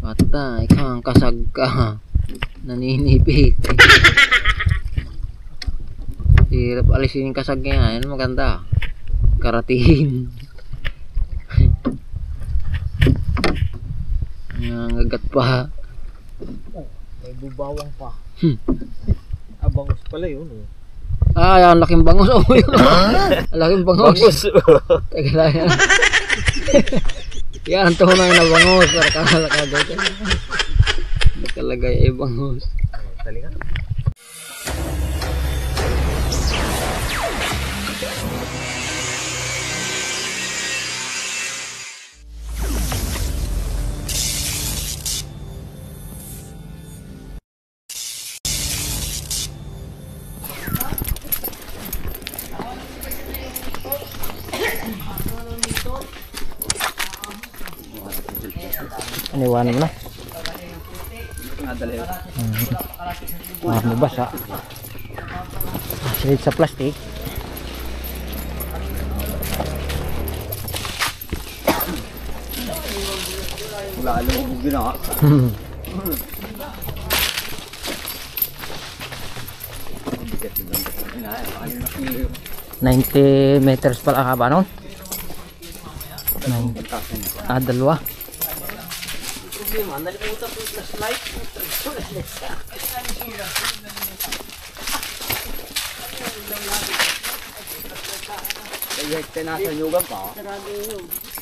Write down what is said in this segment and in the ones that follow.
Patay kang kasag ka. Naninipit. Hirap alisin yung kasag niya. Yan maganda. Karatiin. Nangagat pa. Oh, may bubawang pa. Abangos pala yun. Ah, yan, laking bangus. Oh, yun. Laking bangus. Teka lang yan. Yan, ang tunay na bangus. Nakalagay. Nakalagay ay bangus. Talaga? Aniwanan na. Mabasa. Silid sa plastic. Lalo ko ginawa. 90 meters pala haba nun. Dalawa.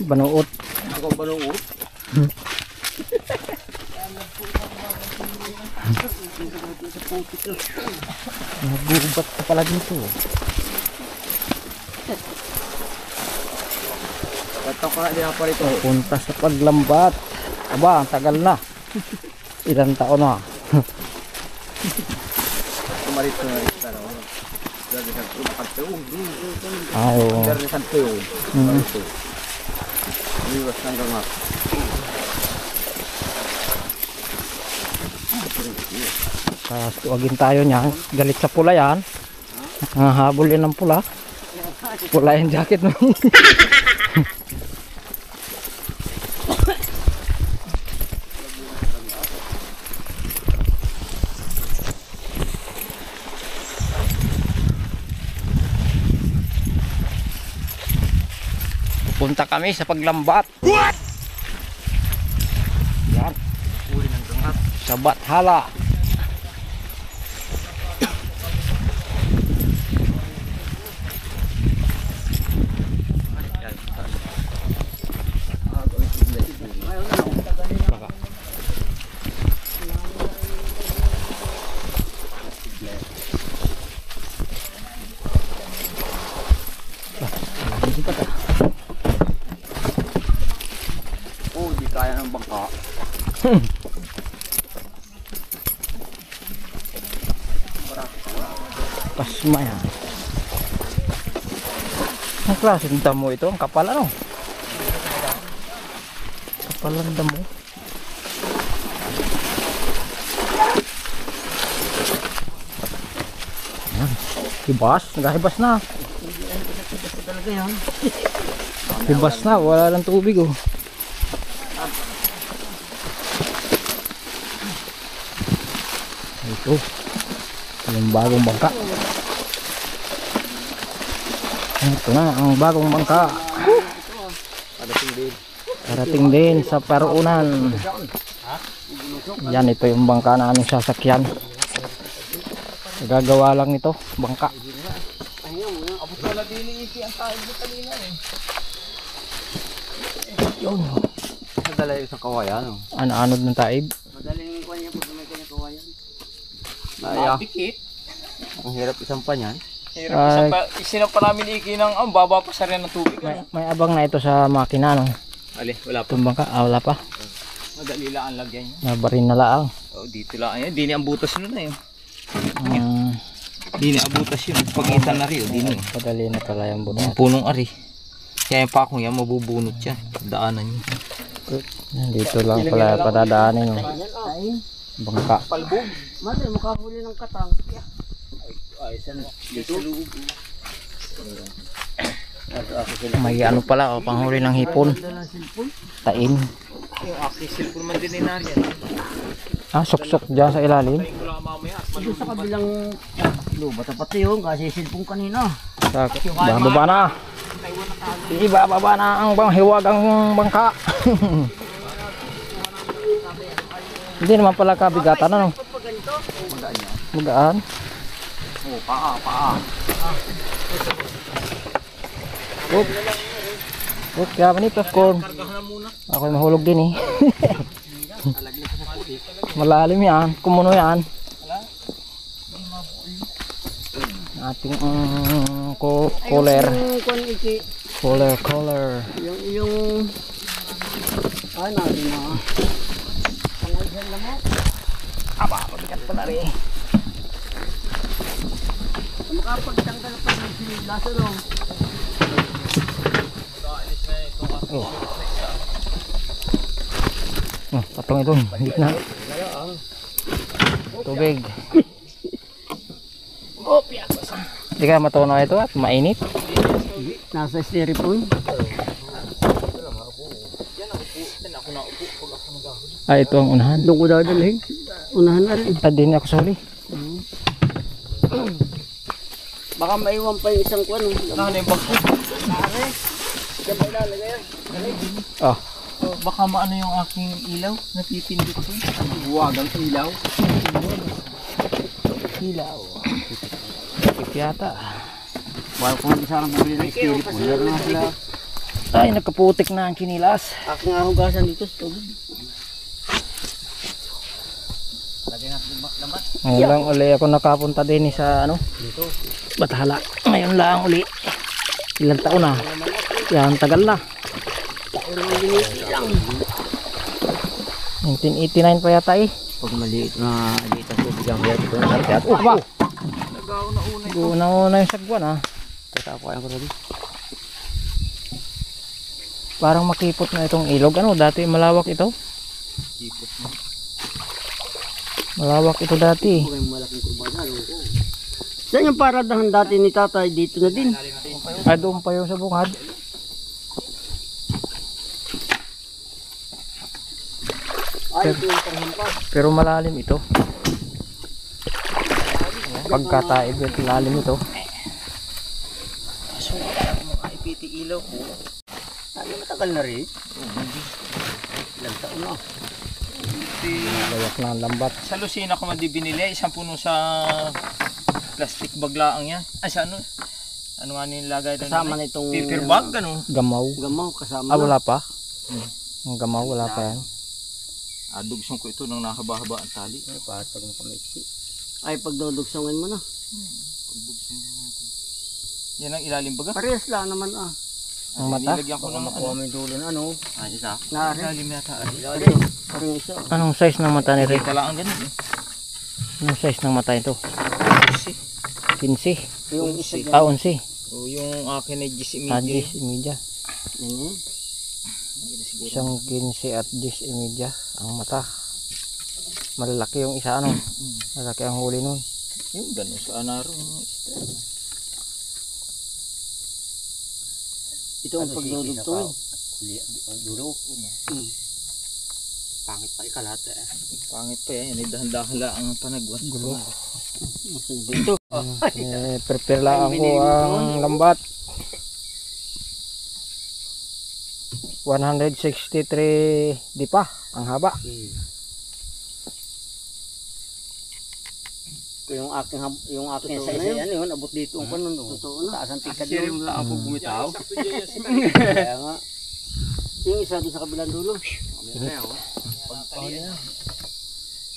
Banuot. Ako banuot. Nagubat ka pala dito. Bato ka na din ako rito. Punta sa paglambat. Aba, ang tagal na. Ilang taon na. Kumarit ko na rin sa araw. Dari sa pagkakataon. Ayaw. Dari sa pagkakataon. Iwas ng gangat. Tuwagin tayo niyan. Galit sa pula yan. Habol yan ng pula. Pula yung jacket mo. Punta kami sa paglambat. What? Yan. Uli ng gangat. Sa Bathala. Oh, di kaya ng bangka. Pasma yan. Ang klaseng damo ito. Ang kapal ano? Kapal ang damo. Yan. Hibas. Nagahibas na. Hibas na. Wala lang tubig oh. Ito. Yung bagong bangka. Ito na ang bagong bangka. Parating din sa Paruunan. Yan, ito yung bangka na aming sasakyan. Gagawa lang ito, bangka. Yun. Nadala yung isang kawayan. Ano-anod ng taib. Madaling kuha niya pag may kanya kawayan. Mabikit. Ang hirap isang pa niyan. Isinap pa namin iki ng baba pa sa rin ng tubig. May abang na ito sa makina no. Ali, wala pa. Itong bangka, wala pa. Madali lang ang lagyan niya. Nabarin na laang. Oh, dito lang yan. Di ni ang butas nun na yun. Di ni ang butas yun. Pagitan na rin. Di ni. Padali na pala yung butas. Ang punong ari. Kaya yung pakong yan, mabubunot yan. Daanan niya. Dito lang pala padadaanin. Bangka. Palbog. Mati, makahuli ng katang. Ay, dito. May ano pala, panghuli ng hipon. Tain. Yung aking cellphone man din inaryan. Ah, suksok dyan sa ilalim. Tayo ko lang mamaya. Doon sa kabilang lubat na pati yun kasi silpong kanina. Bababa na. Ibababa na ang hiwagang bangka. Hindi naman pala kabigatan ano. Magaan. Oh, paa. Oop. Oop, kaya manito corn. Ako'y mahulog din eh. Malalim yan, kumuno yan. Ating cooler. Cooler. Yung natin na. Pangaysan lang mo. Aba, mabigat pa na rin. Makapagtanggal pa ng sinilas ano. Patong ito, gitna. Tubig. Hindi kaya matunaw ito at mainit. Nasa styrofoam. Ah, ito ang unahan. Doon ko dadalhin. Unahan na rin. Ah, din ako suli. Baka maiwan pa yung isang kwan. Ano yung bagko? Diyan pa ilalagay yan. Ah, Baka maano yung aking ilaw. Napipindot ko. Buwagang ilaw. hilaw. Sakit yata. Baka kung hindi sana bumili ng styrofoam. Meron na sila. Ay, nagkaputik na ang kinilas. Aking hugasan dito sa tubig. Ngayon lang uli ako nakapunta din sa ano? Dito. Bathala. Ngayon lang uli. Ilang taon na. Yan, tagal na. 1989 pa yata eh. Pag maliit na dito sa tubig ang hirap ito. Sarap. Aba! Nag-auna-una ito. Una-una yung sagwan ha. Kaya ako kaya ko rin. Parang makipot na itong ilog. Ano, dati malawak ito. Kipot mo. Malawak ito dati. May malaking kurbana. Saan yung paradahan dati ni tatay? Dito na din. Ay, doon pa yung sa bungad. Ay, ito yung panghampa. Pero malalim ito. Pagkataib at lalim ito. So, mga IPT ilaw ko. Ano matagal na rin? Ilang taon na. Gayak na ang lambat. Sa Lucena ko man di binili. Isang puno sa plastic bag laang yan. Ay, sa ano? Ano nga nilagay doon? Kasama na itong Paper bag, ano? Gamaw. gamaw kasama Ah, na. wala pa? Ang gamaw, wala pa yan. Dugsong ko ito nang nakahaba-haba ang tali. Ay, patag mo kamiksi. Ay, pag dudugsongin mo na. Pagbugsong natin. Yan ang ilalim baga. Parehas lang naman ah. Ang mata? Nilagyan ko ng Makuha mo yung dulo na ano. Ay, isa. Nari. Ilalim yata. Parang isa. Anong size ng mata ni Rick? Kita lang ang ganun eh. Anong size ng mata ito? Kasi, 15. Yung isa dyan. Ah, 11. o yung akin ay 10 Ah, media. 10 media. Yan. Isang 15 at 10 media ang mata. Malalaki yung isa ano. Malaki ang huli nun. Yung ganun sa anaro. Ito ang pagdudugtong. Dulo. Pangit pa ikalat eh. Pangit pa yan. Dahan-dahan lang ang panagwan. Gulo. Dito. Prepare lang ako ang lambat. 163 di pa ang haba. Yung aking sa isa yan yun, abot dito ang kanon. Totoo na. Taas ang tikad yun. lang ako bumitaw. Kaya nga. Yung isa doon sa kabilang dulo.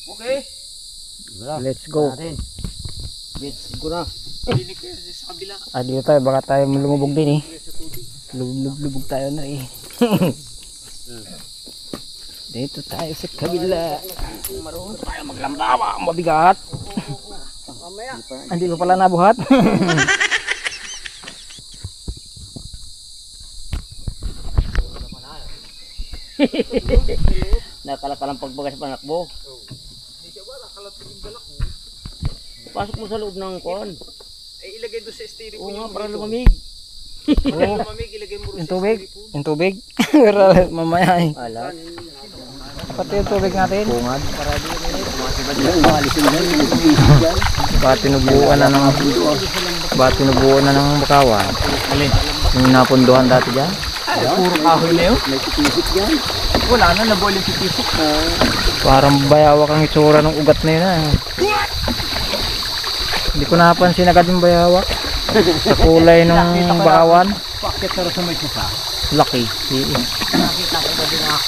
Okay. Let's go. Let's go na. Pinig ko sa kabila. Ah, dito tayo, baka tayo lumubog din eh. Lubog tayo na eh. Dito tayo sa kabila. Marunong tayo Maglambawa, mabigat. mamaya. Hindi ko pala nabuhat. Nakalakalang pagbagas panakbo. Pasok mo sa loob ng kon. Ay ilagay doon sa styrofoam. Oo nga, para lumamig. Oo. Mamig, ilagay mo rin Yung tubig. Yung tubig. Pero mamaya eh. Wala. Pati yung tubig natin. Bungad. Umalisin dyan. Isip dyan. Baka tinubuan na ng bakawan. Alin? Yung napunduhan dati dyan. Ay, puro kahoy na yun. May isip dyan. Wala na, naboil yung titisik. Parang bayawak ang itsura ng ugat na yun ah. Hindi ko napansin agad yung bayawak. Sa kulay ng bakawan. Pakit na rin sa may sisa. Laki. Nakita ko ba din ako?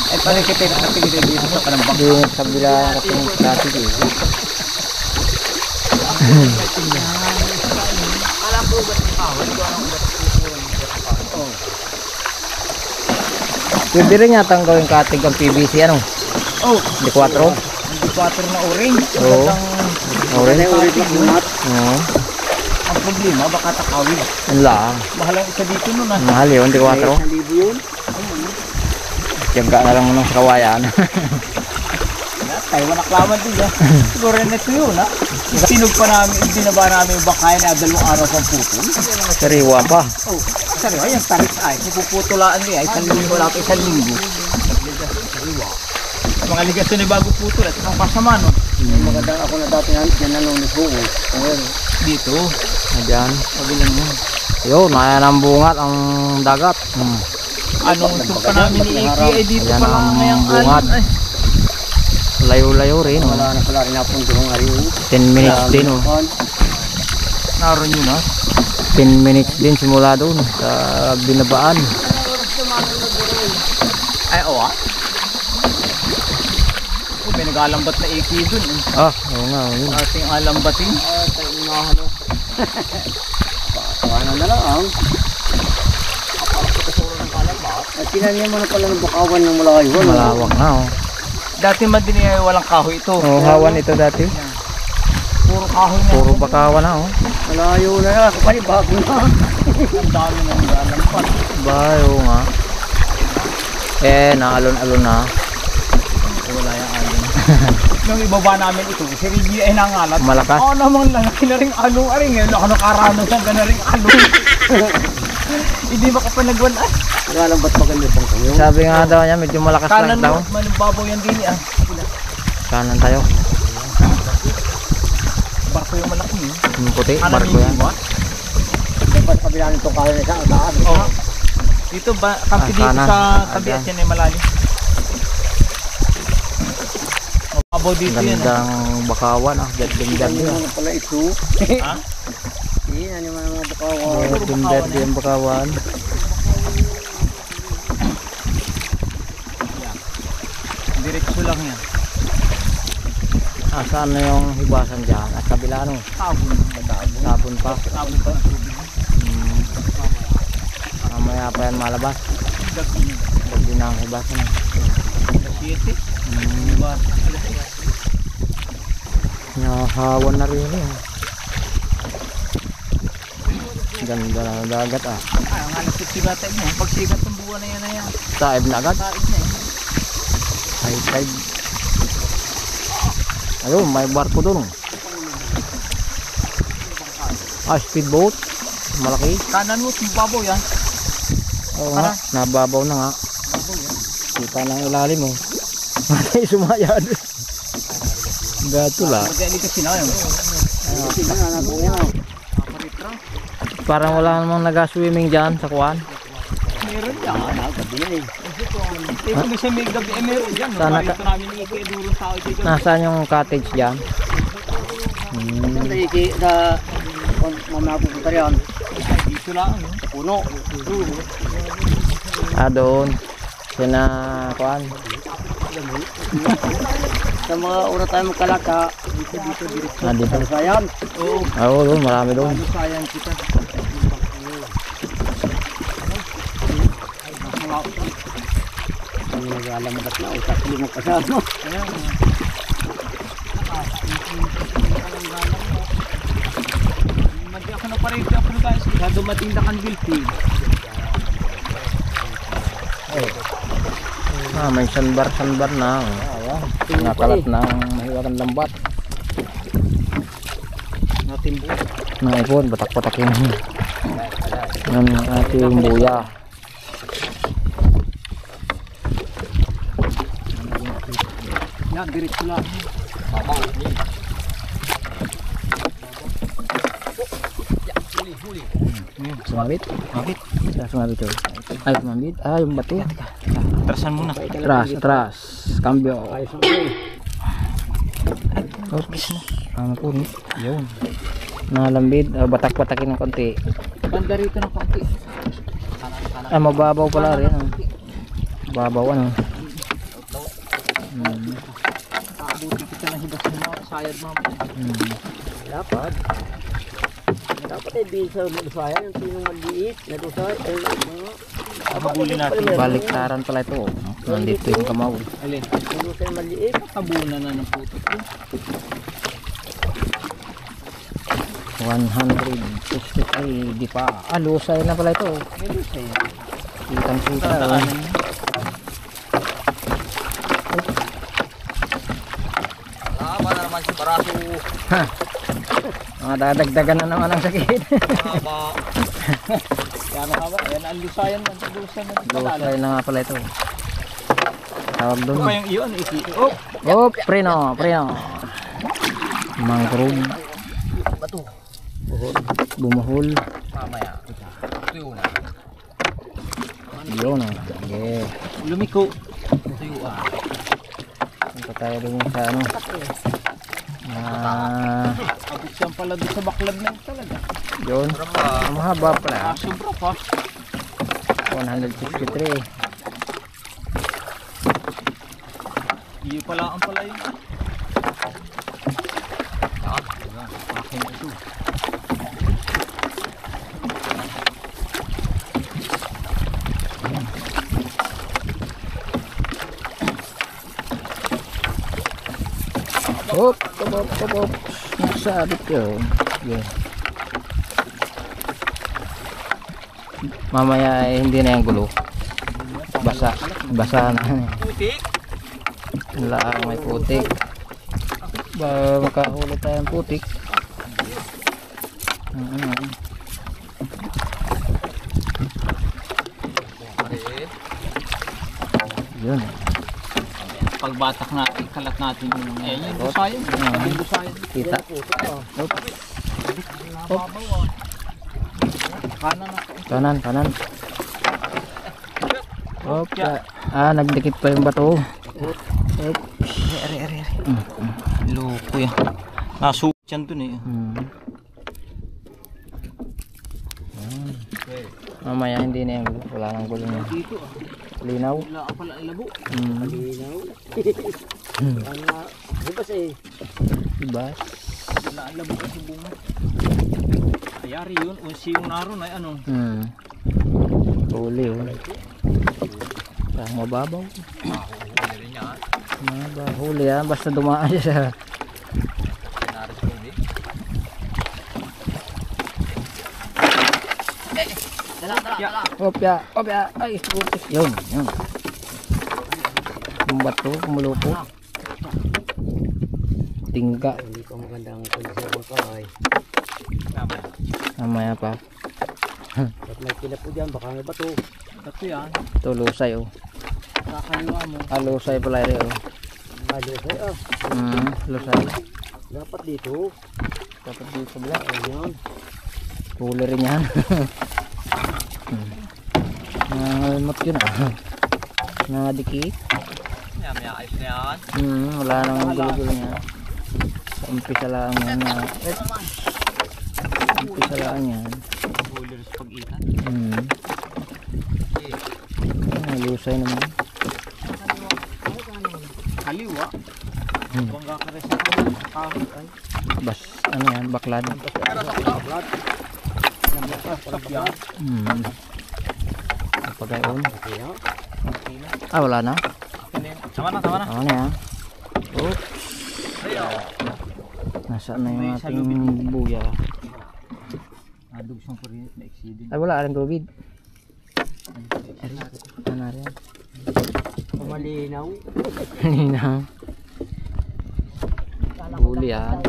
Ay, parang kita yung nakatigil dito sa kalambang. Hindi sa kabila kasi dati eh. Alam po ba ng kahoy? Pwede rin yata ang gawing katig ang PVC ano? Oh, Di 4? hindi 4 na orange. Oo. Orange? Ulit na bunat. Oo. Ang problema, baka takawin. Yun lang. Mahal ang isa dito nun ah. Mahal yun, di 4. 1,000 yun. Tiyaga na lang muna sa kawayan. Tayo manaklaman din ah. Siguro rin ito yun ah. Sinog pa namin, binaba namin yung bakayan na 2 araw pang putol. Sariwa pa. Oh, sorry, ay, ang tarik ay. Puputulaan niya ay, 1 linggo, wala pa 1 linggo. Mga ligasyon ni bago putol at ang kasama no. Magandang ako na dati dyan na nung nisuo. Dito, Ayan. kabilang yun. Yun, ayan ang bungat, ang dagat. Anong ito pa namin ni Iki ay dito Ayan pala ang ngayong bungad. ay. Layo-layo rin. Wala na pala rin akong durong ariyo. 10 minutes din. Oh. Naroon yun ah. 10 minutes din simula doon sa binabaan. Ay, oo ah. Oh, may nag-alambat na Iki dun eh. Oo nga. Yun. Ating alambatin. Tayo mahalo. Paano na lang. At tinanyan mo na pala ng bakawan ng malayo. Malawak na. Oh. Dati madini ay walang kahoy ito. Oh, hawan ito dati. Puro kahoy na. Puro bakawan na. Oh. Malayo na yan. Kapali bago na. Ang dami na nag-alambat. Bayo nga. Naalon-alon na. Wala yung alon. Nung ibaba namin ito, si Reggie ay nangalat. Malakas. Oo naman, lalaki na rin along-aring. Ngayon ako nakaranas ang gana ring along. Hindi makapanagwan ay. Wala lang ba't maganda pang kayo? Sabi nga daw niya, medyo malakas Kanan lang daw. mo, malimbabaw yan din ah. Kanan tayo. Barko yung malaki eh. Yung puti, Kanan barko yung yan. iwa. Dapat kabila nito kayo na isang taas. Oo. Dito ba, kampi dito kanan. sa tabi at yan ay malalim. Mababaw dito yan. Gandang bakawan. Gandang Ano pala ito? Ha? Ano yung mga bakawan? Gandang yung bakawan. Diretso lang yan. Saan na yung hibasan dyan? At kabila ano? Tabon. Sabon pa. Tabon pa. Mamaya pa yan malabas. Hindi na ang hibasan. 7. Diba? Nahawan na rin eh. Ganda na dagat ah. Ay, ang alas sigatan mo. Pag sigat ng buwan na yan na yan. Taib na agad. Taib na eh. High tide. Ayun, may barko doon. Speedboat. Malaki. Kanan mo, mababaw yan. Oo nga, nababaw na nga. Kita ng ilalim mo. Matay sumaya doon. Gato la. Pag-ali kasi na yun. Parang wala namang nag-swimming dyan sa kuwan. Meron yan. Gabi na eh. Eh, kung isa may gabi, eh meron yan. Sana Parito namin ni Ike duro sa ako. Nasaan yung cottage dyan? Saan tayo sa mamaya pupunta riyan? Dito lang. Sa puno. Doon. Sina kuwan. Sa mga oras tayo magkalaka, Dito. sa sayan. Oo. Oo, doon. Marami doon. Sayang kita. Ang nag-alamagat na, utak mo kasama. Ayan. Madi ako na parito ako na guys. Kaya dumating na kang guilty. May sandbar na. Nakalat ng mahiwagang lambat. Natin buo. ng ipon, batak-batakin. Yan ang ating buya. Yan, diretso lang. Sumabit? Mabit. Sumabit yun. Ay, sumabit. Ah, yung bato. Trasan muna. Atras. Cambio. Oops. Ano po ni? Yun. Nalambid. Batak-batakin ng konti. Banda rito ng konti. Ah, mababaw pala rin. Mababaw ano. Abuti kita ng hibas ng mga sayad mga. Dapat. Dapat ay bisa lusaya yung sinong maliit na lusaya. Habulin natin. Baliktaran pala ito. Nandito yung kamaw. Alin? Yung lusaya maliit. Tabunan na ng puto. 160 ay di pa. Ah, lusay na pala ito. Kitang kita. Tama na naman si Barato. Mga dadagdagan na naman ang sakit. Tama. Yan ang hawak. Yan ang lusayan ng lusayan ng Lusay na nga pala ito. Tawag doon. Ano yung iyon? Oh! Oh, preno. Mangrove. Bato. Bumahol. Mamaya. Tuyo na. Yun ah. Okay. Lumiko. Tuyo ah. Punta tayo dun sa ano. Abot siyang pala doon sa baklad na yun talaga. Yun. Ang mahaba pala. Sobra pa. 163. Iyo pala ang pala yun. Akin ito. Hop. Nasabit yun. Yeah. Mamaya ay hindi na yung gulo. Basa na. Putik. Laang may putik. Ba makahuli tayong putik. Yun. Pagbatak natin, kalat natin yung lusayan. Yung lusayan. Kita. Kanan. Okay. Ah, nagdikit pa yung bato. Ari. Loko yan. Nasukyan dun eh. Mamaya hindi na yung wala nang gulo niya. Dito ah. Linaw. Wala ka pala ilabo. Malinaw. Hibas eh. Diba? Wala ang labo kasi bunga. Ayari yun. Unsi yung naroon ay ano. Huli yun. Mababaw. Huli rin yan. Huli yan. Basta dumaan siya sa... Naris ko ulit. Opya. Ay, putis. Yun. Bumbat to, kumulupo. Tingga. Hindi pa magandang kondisyon ko ay. Mamaya pa. At may kilap po dyan, baka may bato. Bato yan. Ito, lusay oh. Kakaliwa mo. Ah, lusay pala rin oh. Malusay ah. Lusay. Dapat dito. Dapat dito bila. Ayan. Huli rin yan. Nangalmot yun ah. Nadikit. May ayos na yan. Wala nang gulo-gulo niya. Sa umpisa lang yan. Umpisa lang yan. Huli rin sa pag-itan. Lusay naman. Kaliwa. Huwag ka rin sa kahit ay. Bas, ano yan, baklad. Baklad. Pagayon. Ayan. Ah, wala na? Tama na. Tama na yan. Oops. Nasaan na yung ating buya? Nadugsong ko rin na exceeding. Ay, wala rin tubig. Ano rin? Malinaw. Malinaw. Huli yan.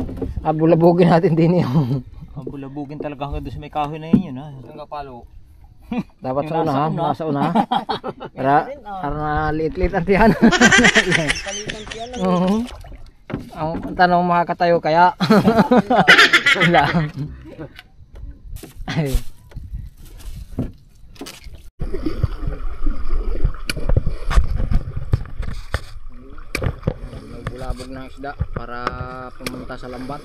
Ah, bulabugin natin din yung... Ang Bulabugin talaga hanggang doon sa may kahoy na yun ha. Hanggang palo. Dapat Yung sa una ha, nasa una. nasa una. Para liit-liit ang tiyan. Kalitan siya lang. Oo. Ang tanong makakatayo kaya? Wala. Ay. Bulabog ng isda para pumunta sa lambat.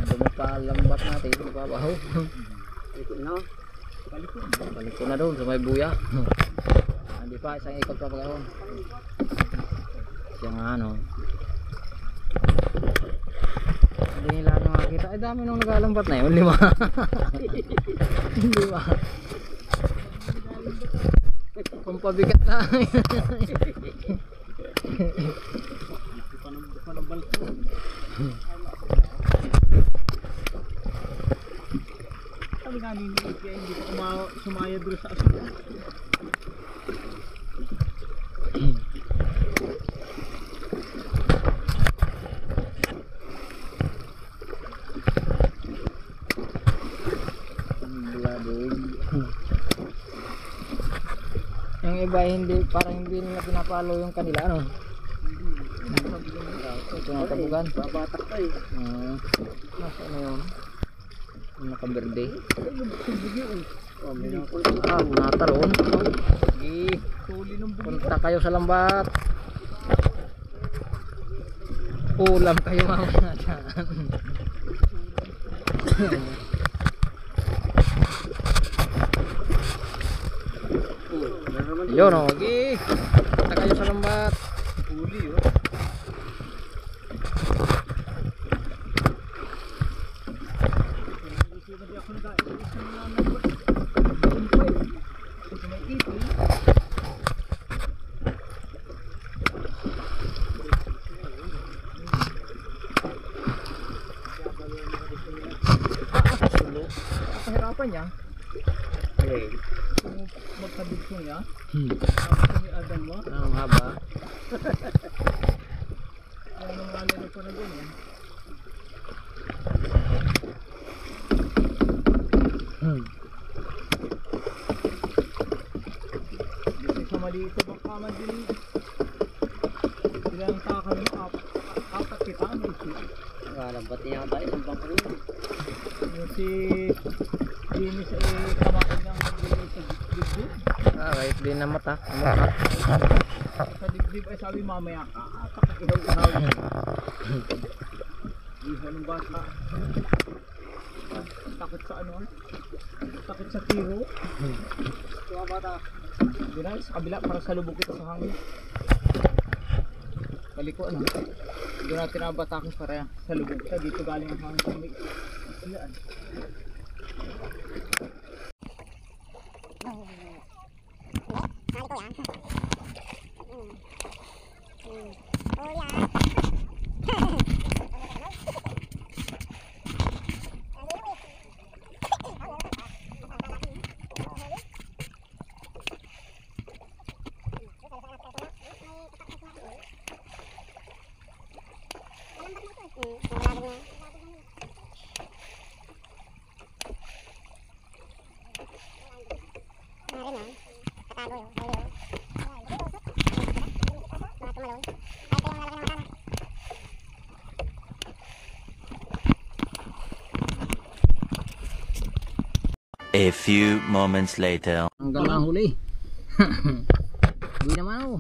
Dumi pa lambat natin, babaho. Ito na. Balik ko na doon sa may buya. Hindi pa, isang ikot pa pagkaroon. Siya nga ano. Hindi nila nakakita. Ay dami nung nagalambat na yun, 5. 5. Kung pabigat na. Sabi nga nini, kaya hindi ko sumaya doon sa asuka. Yung iba hindi, parang hindi nila pinapalo yung kanila ano. Ito na tabugan. Babatak pa eh. Nasa ano yun? Yung nakaberde. Oh, may nakul. Nataroon. Sige. Punta kayo sa lambat. Ulam kayo mamaya dyan. Yun o, okay. Punta kayo sa lambat. Uli oh. Pahirapan niya. Okay. Magkabigso niya. May adam mo. Ang haba. Ano nang lalaro ko na ganyan. Dito sa maliit sa bangkama din. Ilang kakalo na apat kita ang isi. Nakalambat niya tayo ng bangko. Yung si Dinis ay kamain ng magbigay sa dibdib. Kahit din na mata. Sa dibdib ay sabi mamaya takot ihaw-ihaw. Ihaw ng bata. Takot sa ano? Takot sa tiro. Mga bata. Dira sa kabila para sa lubog ito sa hangin. Paliko ano? Doon natin ang batakin para sa lubog siya. Dito galing ang hangin sa may ilaan. A few moments later. Ang ganda ang huli. Hindi naman ako.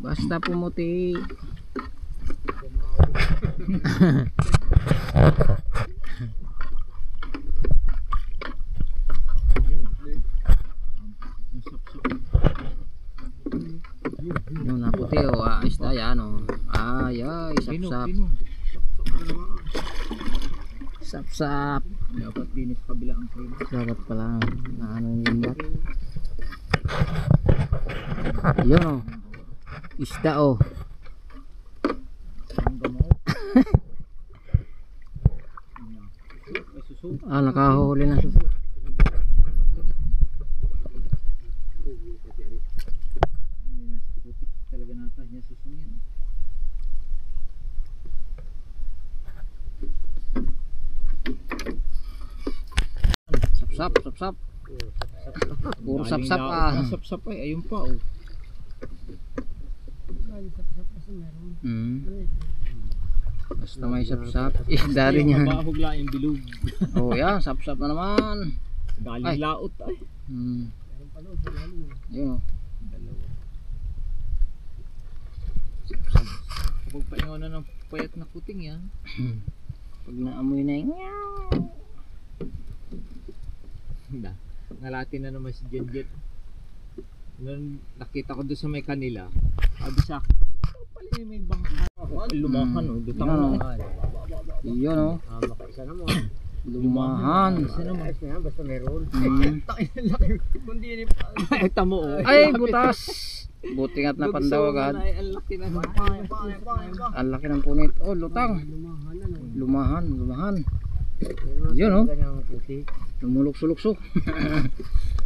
Basta pumuti. Yung naputi o isda yan o. Ay ay sap-sap. Sap-sap. Dapat dinis kabila ang cream. Dapat pala na ano yung lambat. Yun o. Isda o. Nakahuli na suso. Talaga nata niya susungin. Sapsap, sapsap. Puro sapsap ah. Sapsap ay, ayun pa oh. Basta may sapsap. Isda rin yan. Mabahog lang yung bilog. Oh yan, sapsap na naman. Galing Ay. laot ay. Yun oh. Kapag paingaw na ng payat na kuting yan. Pag naamoy na yung Nalati na naman si Jenjet. Nung nakita ko doon sa may kanila, sabi sa akin, pala yung may bangka. Lumahan oh, dito Yan, oh. Yun oh. Isa naman. Lumahan. Isa naman. Ayos na yan, basta meron. Kundi yun Ay, tamo oh. Ay, butas. Buti nga't napandaw agad. Ay, ang laki na. Ang laki ng punit. Oh, lutang. Lumahan, lumahan. Yun oh. Lumulukso-lukso.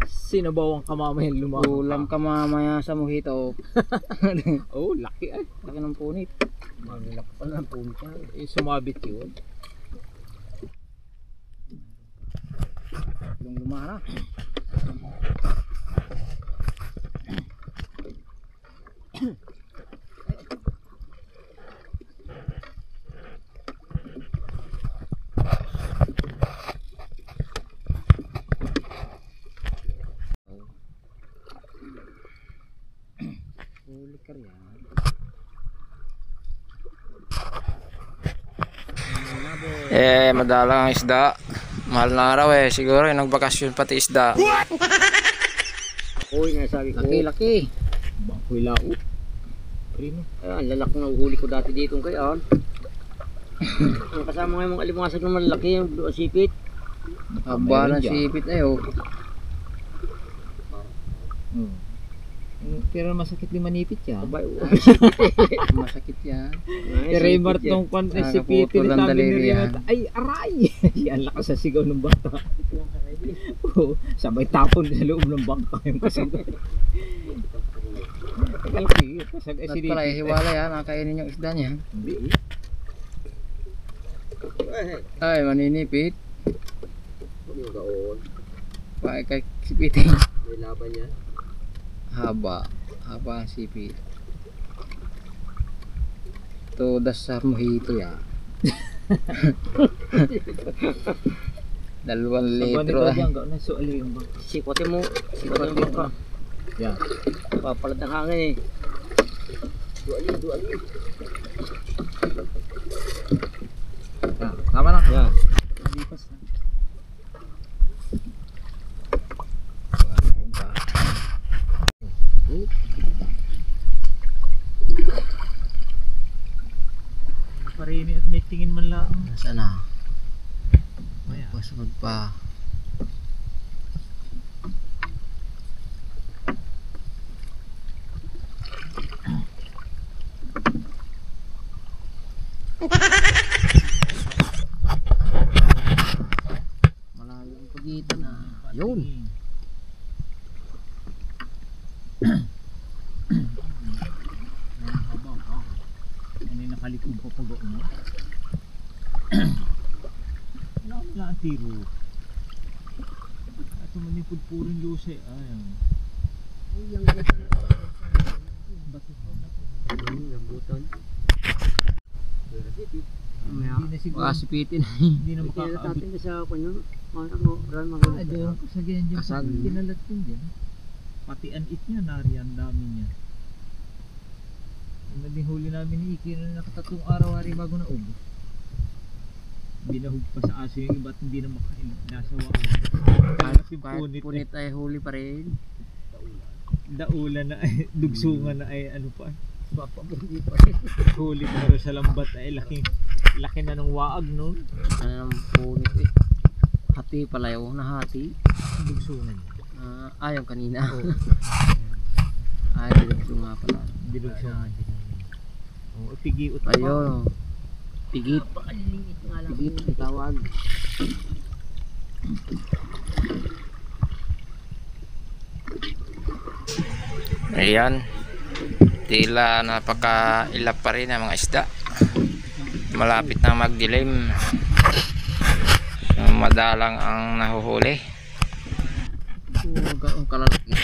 Sinabaw ang kamamayan lumahan. Ulam ka mamaya sa mojito. Oh, laki ay. Laki ng punit. Malaki pala ang punta. Eh, sumabit yun. Lumahan na. Huli ka rin. Madalang ang isda. Mahal na araw siguro nagbakasyon pati isda. Uy, nasabi ko. Laki. Bangkoy laot. Prino. Ang lalaki na uhuli ko dati dito kayo. Ang kasama ngayon mga alimasag na malalaki yung blue sipit. Haba ng sipit oh. Pero masakit din manipit yan. Abay, Masakit yan. Pero yung martong kwan ay sipitin napuputol ang sabi ni daliri, Rimot, ay aray! Yan lakas sa sigaw ng bata. Oo, sabay tapon sa loob ng bangka yung kasagot. Kalki, kasag ay At sinipit. pala hiwalay nakainin yung isda niya. Hindi. Ay, maninipit. yung gaon. Bakit kay sipitin? May laban niya. Haba ang sipit. Todas sa mojito ya. 2 litro. Sikotin mo ka. Yan. Papalat ng hangin Duali. Tama na. Yan. Lipas na. Parini at may tingin man lang. Nasaan na? Maya. Pasugod pa. Malayo ang pagitan na. Yun. Ano yung nakalikod pa pag ano? Wala ang tiro. Ito manipod puring luse. Ayan. Yung buton. Hindi na siguro. Baka sipitin. Hindi na Kaya makakaabot. natin sa kanya. Ran mga Ay, doon ko sa ganyan dyan. Kasag. Kinalat din dyan. Pati an it niya, nariyan dami niya. Ang naging huli namin ni Iki na nakatatlong araw-hari bago na ubos. Binahog pa sa aso yung iba at hindi na makain. Nasa waan. Kahit yung punit, Punit ay huli pa rin. daulan na ay, dugsungan na ay ano pa. papabundi pa. Huli pero sa lambat ay laki na ng waag nun. Ano ng punit eh. Hati pala yun. Nahati. Dugsungan. Ayaw kanina. Oo. Ay, dilugso nga pala. Dinugsungan. Oo, pigiut pa. Ayun. Pigit. Pakaliliit nga lang. Pigit ang tawag. Ayan, tila napaka-ilap pa rin ang mga isda. Malapit na magdilim. Madalang ang nahuhuli. Ang kalalaki.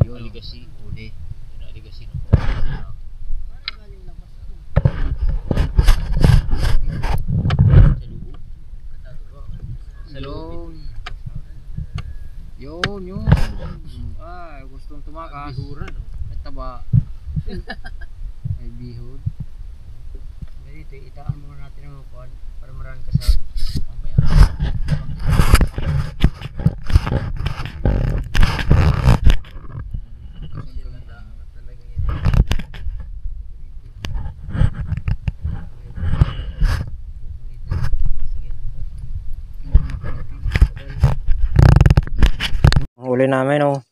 Yung aligasi, uli. Yung aligasi. Hello. Yun. Ay, gustong tumakas. Bihura, no? At taba. Ay, bihod. Dito, itaan muna natin ang kuwan para maraming kasal. Mamaya. Huli namin, oh.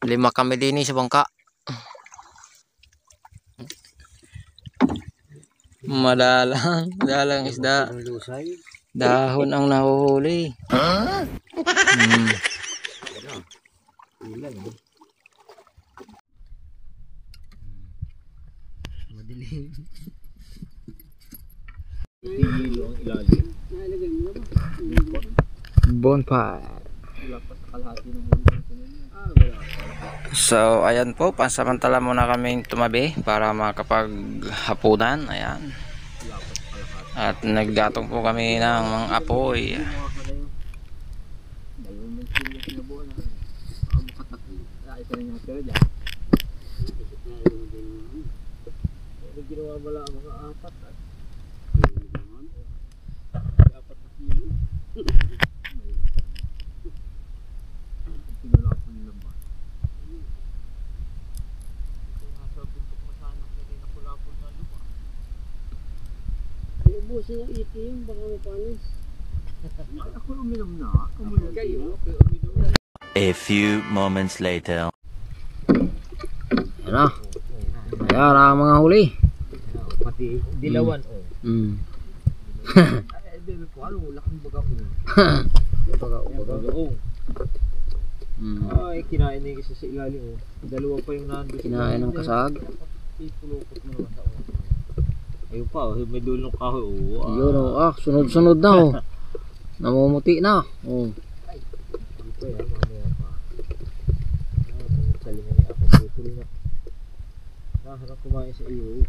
Lima kami din sa bangka. Madalang isda. Dahon ang nahuhuli. Madilim. Hilo ang ilalim. Bonfire. So ayan po, pansamantala muna kaming tumabi para makapaghapunan. Ayan. At naggatong po kami ng mga apoy. Ginawa wala mga apat at apat na kilo. Pinala ko nila ba? Nasa buntok na sana kasi napulapol na lupa. Ubusin ng itim, baka may panis. Ay, ako uminom na. Kayo, uminom na. A few moments later. Ayan na. Ayan ang mga huli. Pati dilawan, oh. Ay, bebe ko, ano, laking baga ko. Baga. Ay, kinain na yung isa sa ilalim, oh. Dalawa pa yung nandun. Kinain ng kasag. Ipulupot mo naman sa oh. Ayun pa, oh, may dulong kahoy, oh. Yun, oh. Sunod-sunod na, oh. Namumuti na. Oh. Dito yan, mamaya pa. Salingan niya ako, putol na. Naharap kumain sa iyo.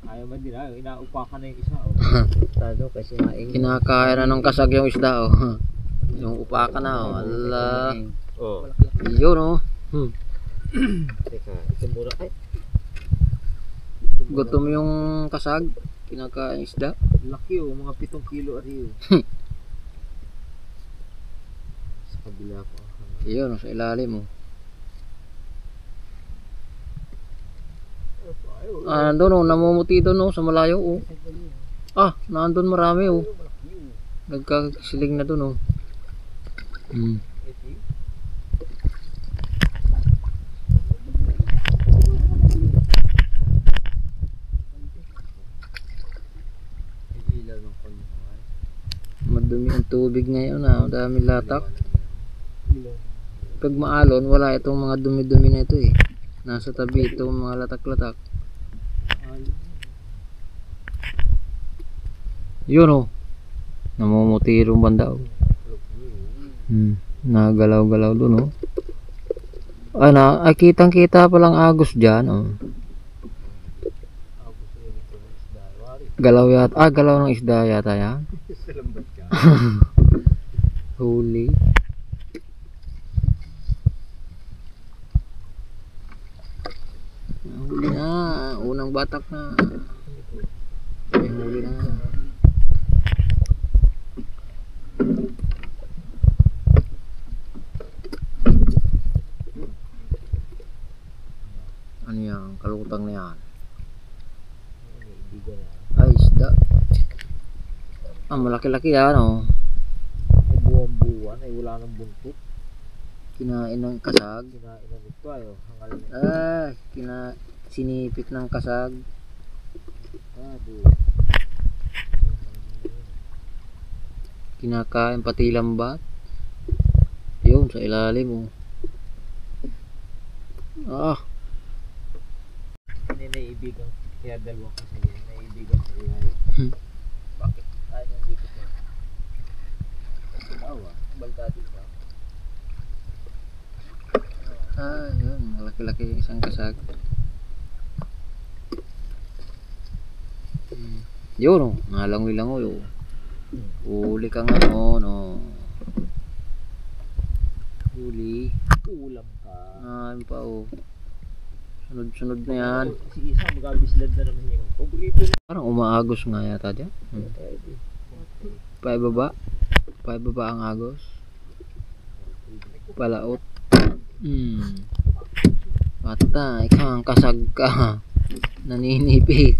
Ayaw man din, inaupakan na yung isa. Tado kasi maing. Kinakain na ng kasag yung isda, oh. Yung upakan na, oh. Ala. Oh. Yun, oh. Teka, ito muna. Ay, Gutom yung kasag. Kinakain isda. laki oh, mga 7 kilo ari oh. Sa kabila ko. Yun, oh, sa ilalim, oh. Nandun, oh. Namumuti doon, oh. Sa malayo, oh. Nandun marami, oh. Nagkasiling na doon, oh. Madumi ang tubig ngayon, ah. Dami latak. Pag maalon, wala itong mga dumi-dumi na ito, eh. Nasa tabi itong mga latak-latak. Yun, oh. Namumuti yung banda, oh. Nagalaw-galaw dun, oh. Ay, kitang-kita palang agos dyan, oh. Galaw yata. Galaw ng isda yata yan. Huli. Huli na. Unang batak na. May huli na. Ano yan? Kalutag Ah, malaki-laki yan, oh. May buwan-buwan ay wala nang buntot. Kinain ng kasag. Kinain na nito ayo. Hangal na. Ah, sinipit ng kasag. Kinakain pati lambat. Yun, sa ilalim, oh. Ah, Hindi naibigan. Kaya dalawa kasi yan. Naibigan sa ilalim. Bakit? Ayaw nang dito niya. Tawa. Baldado ka. ah, yun, malaki-laki isang kasag. Yun, oh, nalangoy-langoy, oh. Huli ka nga, oh, no. Huli. Ulam ka. Ayun pa, oh. Sunod-sunod na yan. Si isa magabislad na naman yung paborito na. Parang umaagos nga yata dyan. Paibaba. Paibaba ang agos. Palaot. Patay kang kasag ka. Naninipit.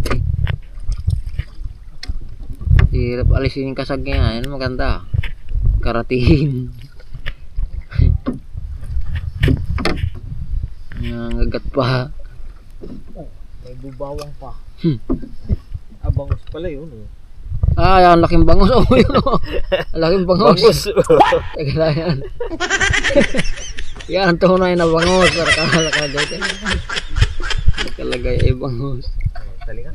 Hirap alisin yung kasag niya. Yan maganda. Karatin. Nangagat pa. May bubawang pa. Abangos pala yun. Ah, yan, laking bangos. Oh, yun, oh. Laking bangos. Teka lang yan. Yan, ang tunay na bangos. Nakalagay ay bangos. Talingan.